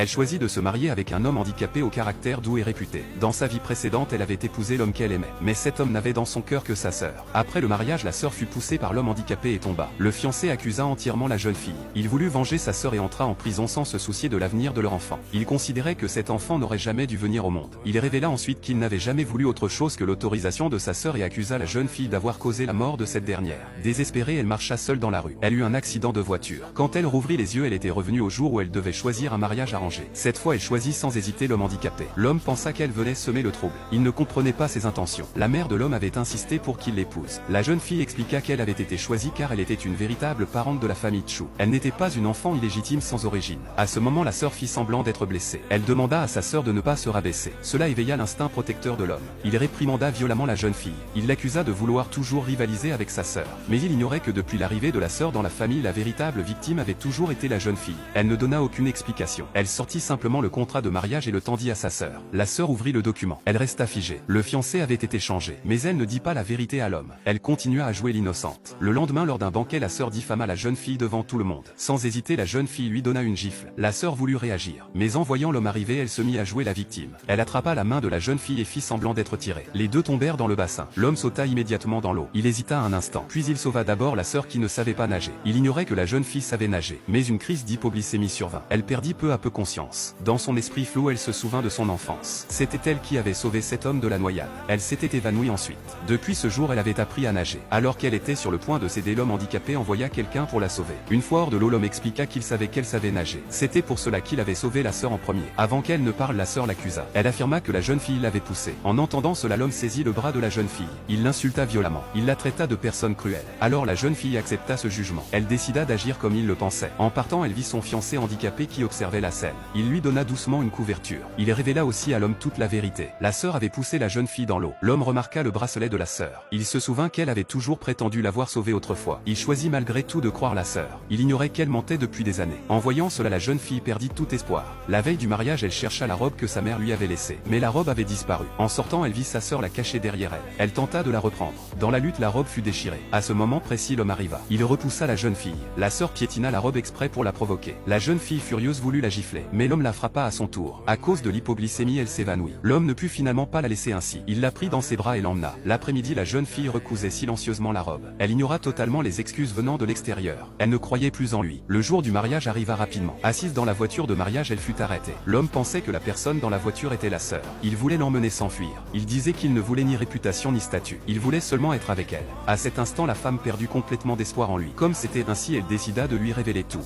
Elle choisit de se marier avec un homme handicapé au caractère doux et réputé. Dans sa vie précédente, elle avait épousé l'homme qu'elle aimait. Mais cet homme n'avait dans son cœur que sa sœur. Après le mariage, la sœur fut poussée par l'homme handicapé et tomba. Le fiancé accusa entièrement la jeune fille. Il voulut venger sa sœur et entra en prison sans se soucier de l'avenir de leur enfant. Il considérait que cet enfant n'aurait jamais dû venir au monde. Il révéla ensuite qu'il n'avait jamais voulu autre chose que l'autorisation de sa sœur et accusa la jeune fille d'avoir causé la mort de cette dernière. Désespérée, elle marcha seule dans la rue. Elle eut un accident de voiture. Quand elle rouvrit les yeux, elle était revenue au jour où elle devait choisir un mariage arrangé. Cette fois, elle choisit sans hésiter l'homme handicapé. L'homme pensa qu'elle venait semer le trouble. Il ne comprenait pas ses intentions. La mère de l'homme avait insisté pour qu'il l'épouse. La jeune fille expliqua qu'elle avait été choisie car elle était une véritable parente de la famille Chou. Elle n'était pas une enfant illégitime sans origine. À ce moment, la sœur fit semblant d'être blessée. Elle demanda à sa sœur de ne pas se rabaisser. Cela éveilla l'instinct protecteur de l'homme. Il réprimanda violemment la jeune fille. Il l'accusa de vouloir toujours rivaliser avec sa sœur. Mais il ignorait que depuis l'arrivée de la sœur dans la famille, la véritable victime avait toujours été la jeune fille. Elle ne donna aucune explication. Elle sortit simplement le contrat de mariage et le tendit à sa sœur. La sœur ouvrit le document. Elle resta figée. Le fiancé avait été changé. Mais elle ne dit pas la vérité à l'homme. Elle continua à jouer l'innocente. Le lendemain, lors d'un banquet, la sœur diffama la jeune fille devant tout le monde. Sans hésiter, la jeune fille lui donna une gifle. La sœur voulut réagir. Mais en voyant l'homme arriver, elle se mit à jouer la victime. Elle attrapa la main de la jeune fille et fit semblant d'être tirée. Les deux tombèrent dans le bassin. L'homme sauta immédiatement dans l'eau. Il hésita un instant. Puis il sauva d'abord la sœur qui ne savait pas nager. Il ignorait que la jeune fille savait nager. Mais une crise d'hypoglycémie survint. Elle perdit peu à peu conscience. Dans son esprit flou, elle se souvint de son enfance. C'était elle qui avait sauvé cet homme de la noyade. Elle s'était évanouie ensuite. Depuis ce jour, elle avait appris à nager. Alors qu'elle était sur le point de céder, l'homme handicapé envoya quelqu'un pour la sauver. Une fois hors de l'eau, l'homme expliqua qu'il savait qu'elle savait nager. C'était pour cela qu'il avait sauvé la sœur en premier. Avant qu'elle ne parle, la sœur l'accusa. Elle affirma que la jeune fille l'avait poussée. En entendant cela, l'homme saisit le bras de la jeune fille. Il l'insulta violemment. Il la traita de personne cruelle. Alors la jeune fille accepta ce jugement. Elle décida d'agir comme il le pensait. En partant, elle vit son fiancé handicapé qui observait la scène. Il lui donna doucement une couverture. Il révéla aussi à l'homme toute la vérité. La sœur avait poussé la jeune fille dans l'eau. L'homme remarqua le bracelet de la sœur. Il se souvint qu'elle avait toujours prétendu l'avoir sauvée autrefois. Il choisit malgré tout de croire la sœur. Il ignorait qu'elle mentait depuis des années. En voyant cela, la jeune fille perdit tout espoir. La veille du mariage, elle chercha la robe que sa mère lui avait laissée. Mais la robe avait disparu. En sortant, elle vit sa sœur la cacher derrière elle. Elle tenta de la reprendre. Dans la lutte, la robe fut déchirée. À ce moment précis, l'homme arriva. Il repoussa la jeune fille. La sœur piétina la robe exprès pour la provoquer. La jeune fille furieuse voulut la gifler. Mais l'homme la frappa à son tour. À cause de l'hypoglycémie, elle s'évanouit. L'homme ne put finalement pas la laisser ainsi. Il la prit dans ses bras et l'emmena. L'après-midi, la jeune fille recousait silencieusement la robe. Elle ignora totalement les excuses venant de l'extérieur. Elle ne croyait plus en lui. Le jour du mariage arriva rapidement. Assise dans la voiture de mariage, elle fut arrêtée. L'homme pensait que la personne dans la voiture était la sœur. Il voulait l'emmener s'enfuir. Il disait qu'il ne voulait ni réputation ni statut. Il voulait seulement être avec elle. À cet instant, la femme perdit complètement d'espoir en lui. Comme c'était ainsi, elle décida de lui révéler tout.